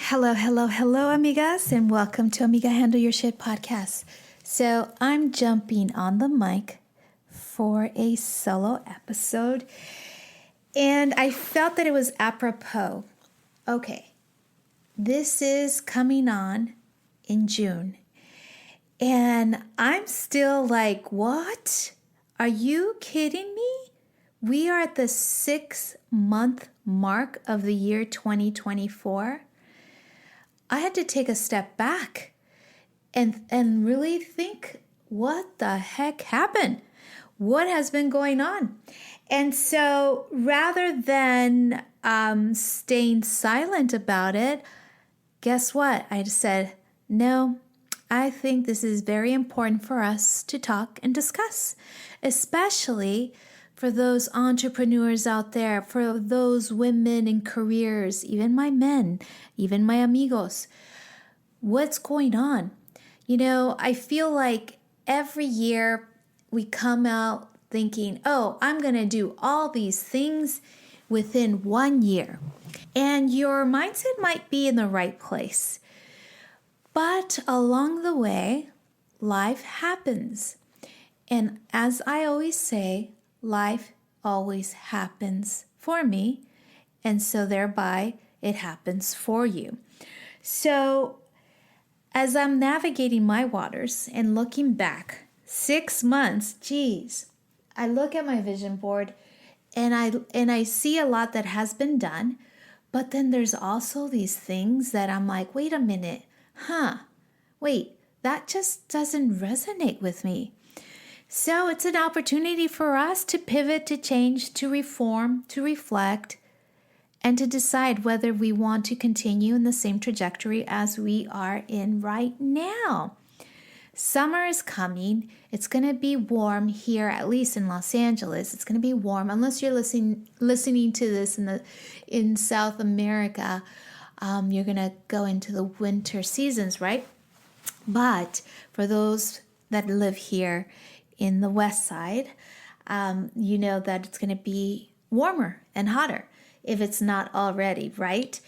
Hello, hello, hello, amigas, and welcome to Amiga Handle Your Shit podcast. So I'm jumping on the mic for a solo episode, and I felt that it was apropos. Okay, this is coming on in June, and I'm still like, what? Are you kidding me? We are at the 6-month mark of the year 2024. I had to take a step back and really think, what the heck happened? What has been going on? And so rather than staying silent about it, guess what? I just said, no, I think this is very important for us to talk and discuss, especially for those entrepreneurs out there, for those women in careers, even my men, even my amigos. What's going on? You know, I feel like every year we come out thinking, oh, I'm going to do all these things within 1 year. And your mindset might be in the right place. But along the way, life happens. And as I always say, life always happens for me, and so thereby it happens for you. So as I'm navigating my waters and looking back, 6 months, geez, I look at my vision board and I see a lot that has been done, but then there's also these things that I'm like, wait a minute, that just doesn't resonate with me. So it's an opportunity for us to pivot, to change, to reform, to reflect, and to decide whether we want to continue in the same trajectory as we are in right now. Summer is coming. It's going to be warm here, at least in Los Angeles. It's going to be warm, unless you're listening to this in South America. You're going to go into the winter seasons, right? But for those that live here in the west side, you know that it's going to be warmer and hotter if it's not already, right?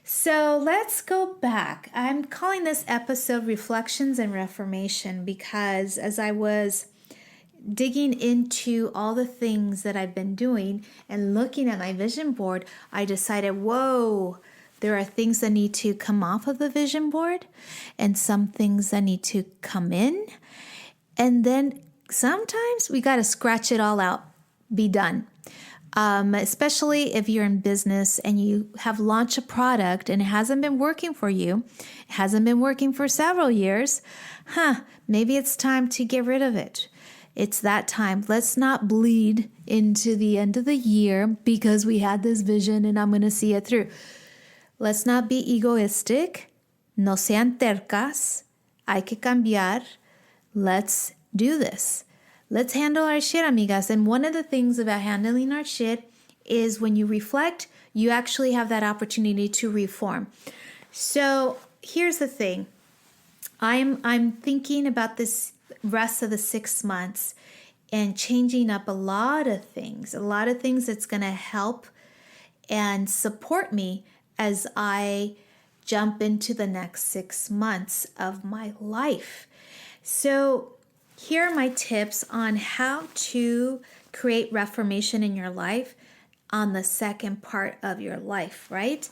So let's go back. I'm calling this episode Reflections and Reformation because as I was digging into all the things that I've been doing and looking at my vision board, I decided, whoa, there are things that need to come off of the vision board and some things that need to come in. And then sometimes we got to scratch it all out, be done. Especially if you're in business and you have launched a product and it hasn't been working for you, it hasn't been working for several years, maybe it's time to get rid of it. It's that time. Let's not bleed into the end of the year because we had this vision and I'm going to see it through. Let's not be egoistic. No sean tercas. Hay que cambiar. Let's do this. Let's handle our shit, amigas. And one of the things about handling our shit is when you reflect, you actually have that opportunity to reform. So here's the thing. I'm thinking about this rest of the 6 months and changing up a lot of things that's going to help and support me as I jump into the next 6 months of my life. So here are my tips on how to create reformation in your life on the second part of your life, right?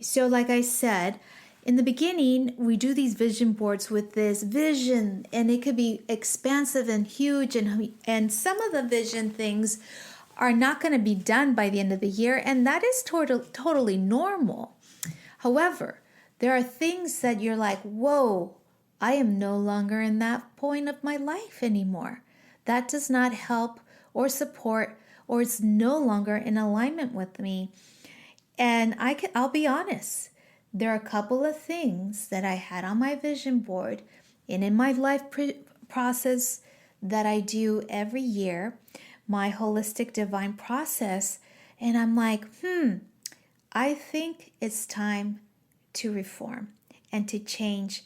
So like I said, in the beginning, we do these vision boards with this vision, and it could be expansive and huge, and some of the vision things are not going to be done by the end of the year, and that is totally normal. However, there are things that you're like, whoa, I am no longer in that point of my life anymore. That does not help or support, or it's no longer in alignment with me. And I'll be honest, there are a couple of things that I had on my vision board and in my life process that I do every year, my holistic divine process. And I'm like, I think it's time to reform and to change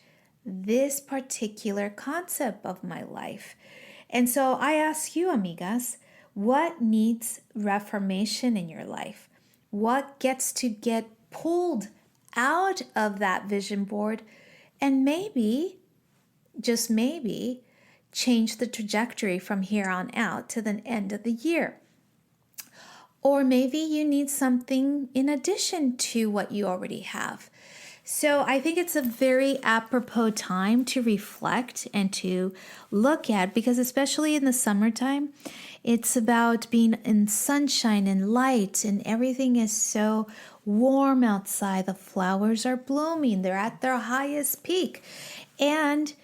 this particular concept of my life. And so I ask you, amigas, what needs reformation in your life? What gets to get pulled out of that vision board and maybe, just maybe, change the trajectory from here on out to the end of the year. Or maybe you need something in addition to what you already have. So I think it's a very apropos time to reflect and to look at, because especially in the summertime, it's about being in sunshine and light, and everything is so warm outside. The flowers are blooming, they're at their highest peak, and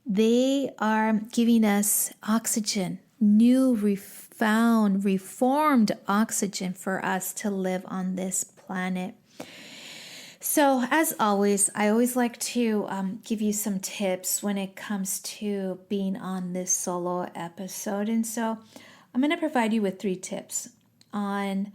they are giving us oxygen, new, refound, reformed oxygen for us to live on this planet. So, as always, I always like to give you some tips when it comes to being on this solo episode. And so, I'm going to provide you with 3 tips on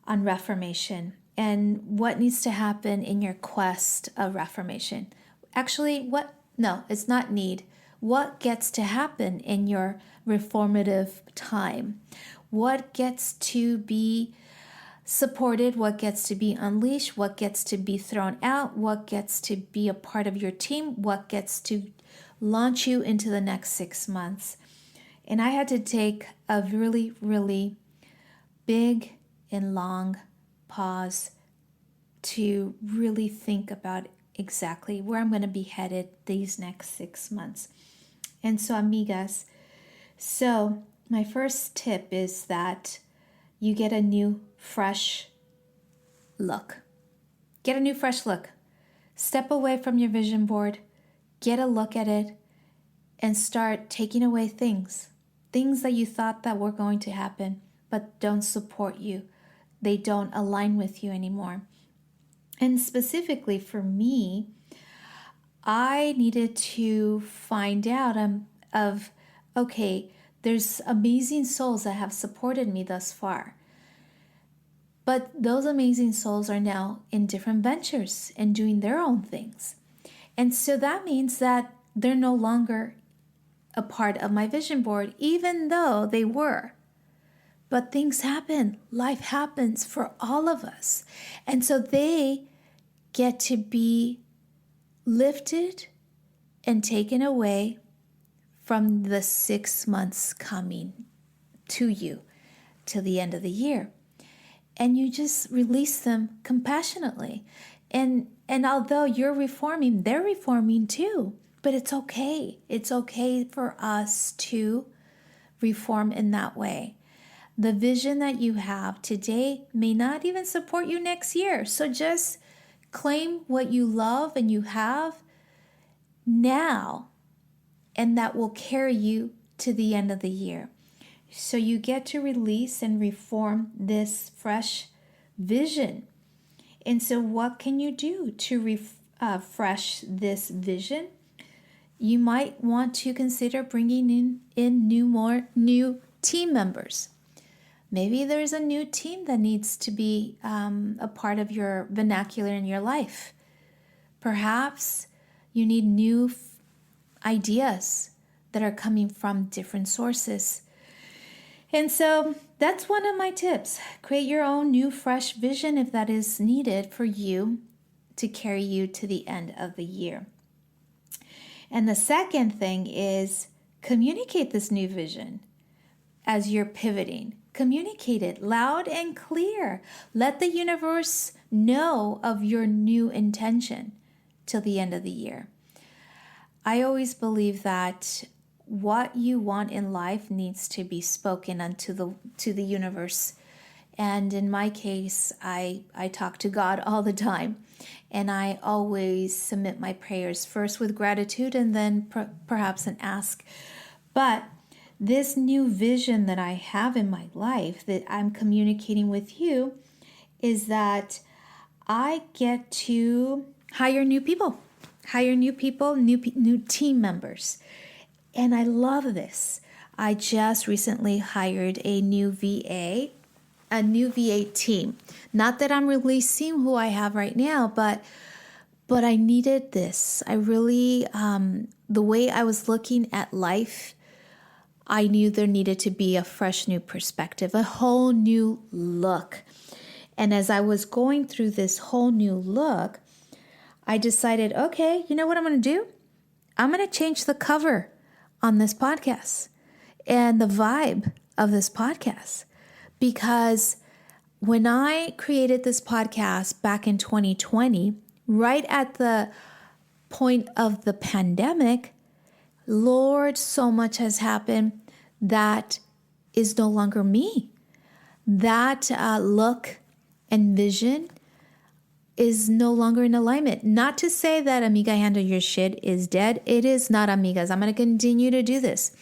Reformation and what needs to happen in your quest of Reformation. Actually, no, it's not need. What gets to happen in your reformative time? What gets to be supported, what gets to be unleashed, what gets to be thrown out, what gets to be a part of your team, what gets to launch you into the next 6 months. And I had to take a really, really big and long pause to really think about exactly where I'm going to be headed these next 6 months. And so, amigas, so my first tip is that you get a new, fresh look. Get a new, fresh look. Step away from your vision board, get a look at it, and start taking away things that you thought that were going to happen, but don't support you. They don't align with you anymore. And specifically for me, I needed to find out okay, there's amazing souls that have supported me thus far. But those amazing souls are now in different ventures and doing their own things. And so that means that they're no longer a part of my vision board, even though they were. But things happen. Life happens for all of us. And so they get to be lifted and taken away from the 6 months coming to you till the end of the year. And you just release them compassionately. And although you're reforming, they're reforming too. But it's okay. It's okay for us to reform in that way. The vision that you have today may not even support you next year. So just claim what you love and you have now, and that will carry you to the end of the year. So you get to release and reform this fresh vision. And so what can you do to refresh this vision? You might want to consider bringing in new team members. Maybe there's a new team that needs to be a part of your vernacular in your life. Perhaps you need new ideas that are coming from different sources. And so that's one of my tips. Create your own new, fresh vision if that is needed for you to carry you to the end of the year. And the second thing is communicate this new vision as you're pivoting. Communicate it loud and clear. Let the universe know of your new intention till the end of the year. I always believe that what you want in life needs to be spoken unto the universe. And in my case, I talk to God all the time. And I always submit my prayers first with gratitude and then perhaps an ask. But this new vision that I have in my life that I'm communicating with you is that I get to hire new people, new team members. And I love this. I just recently hired a new VA team. Not that I'm releasing who I have right now, but I needed this. I really, the way I was looking at life, I knew there needed to be a fresh new perspective, a whole new look. And as I was going through this whole new look, I decided, okay, you know what I'm going to do? I'm going to change the cover on this podcast and the vibe of this podcast, because when I created this podcast back in 2020, right at the point of the pandemic, Lord, so much has happened that is no longer me. That look and vision is no longer in alignment. Not to say that Amiga Handle Your Shit is dead. It is not, amigas. I'm going to continue to do this.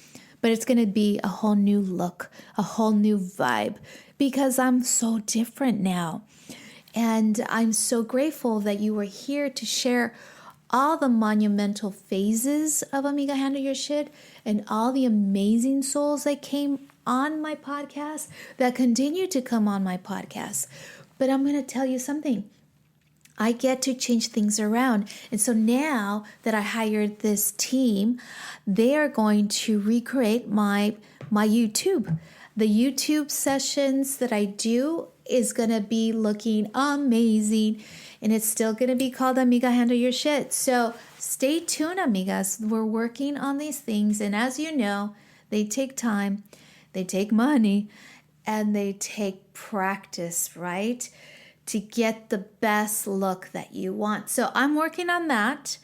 But it's going to be a whole new look, a whole new vibe, because I'm so different now. And I'm so grateful that you were here to share all the monumental phases of Amiga Handle Your Shit and all the amazing souls that came on my podcast, that continue to come on my podcast. But I'm going to tell you something. I get to change things around. And so now that I hired this team, they are going to recreate my YouTube. The YouTube sessions that I do is going to be looking amazing. And it's still going to be called Amiga Handle Your Shit. So stay tuned, amigas. We're working on these things. And as you know, they take time, they take money, and they take practice, right? To get the best look that you want. So I'm working on that.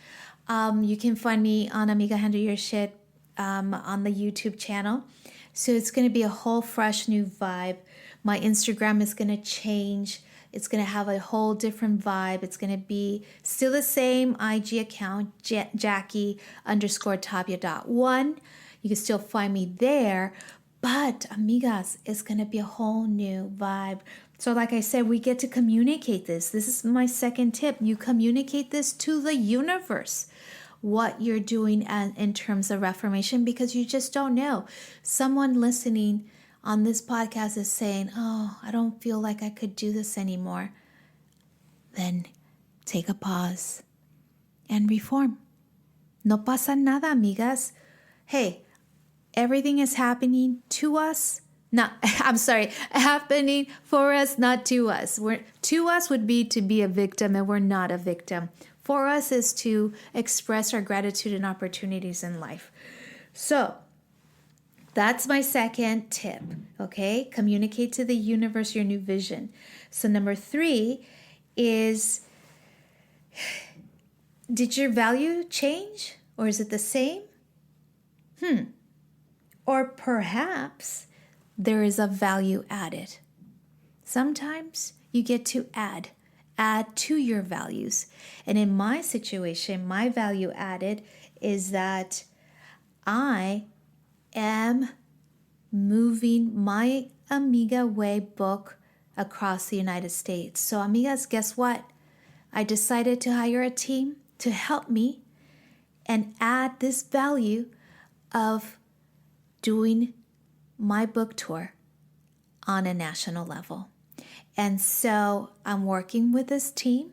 You can find me on Amiga Handle Your Shit on the YouTube channel. So it's going to be a whole fresh new vibe. My Instagram is going to change. It's going to have a whole different vibe. It's going to be still the same IG account, Jackie_Tapia.1. You can still find me there. But, amigas, it's going to be a whole new vibe. So like I said, we get to communicate this. This is my second tip. You communicate this to the universe, what you're doing in terms of reformation, because you just don't know. Someone listening on this podcast is saying, oh, I don't feel like I could do this anymore. Then take a pause and reform. No pasa nada, amigas. Hey, everything is happening to us. Happening for us, not to us. To us would be to be a victim, and we're not a victim. For us is to express our gratitude and opportunities in life. So that's my second tip, okay? Communicate to the universe your new vision. So number 3 is, did your value change, or is it the same? Or perhaps there is a value added. Sometimes you get to add to your values. And in my situation, my value added is that I am moving my Amiga Way book across the United States. So amigas, guess what? I decided to hire a team to help me and add this value of doing my book tour on a national level. And so I'm working with this team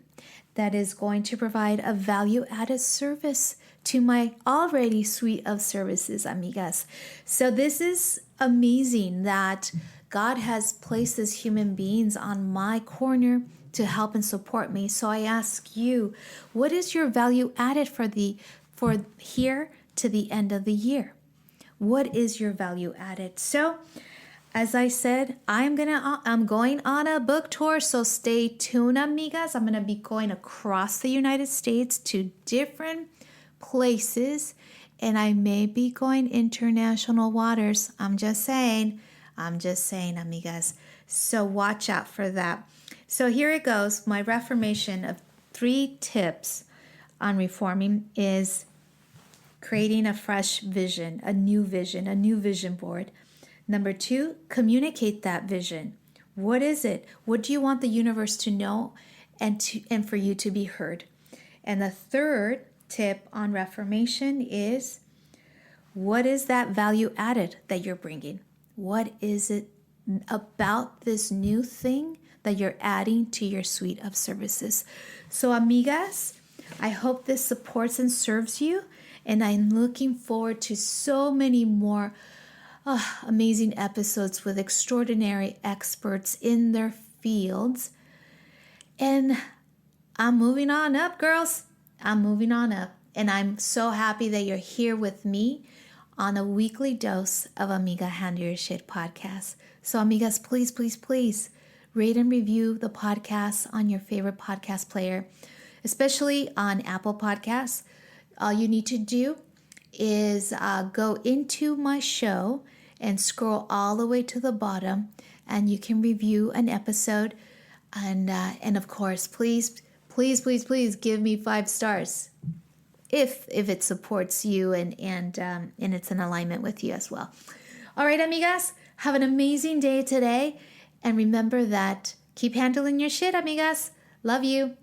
that is going to provide a value-added service to my already suite of services, amigas. So this is amazing that God has placed these human beings on my corner to help and support me. So I ask you, what is your value added for here to the end of the year? What is your value added? So, as I said, I'm going on a book tour, so stay tuned, amigas. I'm going to be going across the United States to different places, and I may be going international waters. I'm just saying, amigas. So watch out for that. So here it goes. My reformation of 3 tips on reforming is creating a fresh vision, a new vision board. Number 2, communicate that vision. What is it? What do you want the universe to know and for you to be heard? And the third tip on reformation is, what is that value added that you're bringing? What is it about this new thing that you're adding to your suite of services? So, amigas, I hope this supports and serves you. And I'm looking forward to so many more amazing episodes with extraordinary experts in their fields. And I'm moving on up, girls. I'm moving on up. And I'm so happy that you're here with me on a weekly dose of Amiga Handle Your Shit podcast. So, amigas, please, please, please rate and review the podcast on your favorite podcast player, especially on Apple Podcasts. All you need to do is go into my show and scroll all the way to the bottom, and you can review an episode. And of course, please, please, please, please give me 5 stars if it supports you and it's in alignment with you as well. All right, amigas, have an amazing day today, and remember that keep handling your shit, amigas. Love you.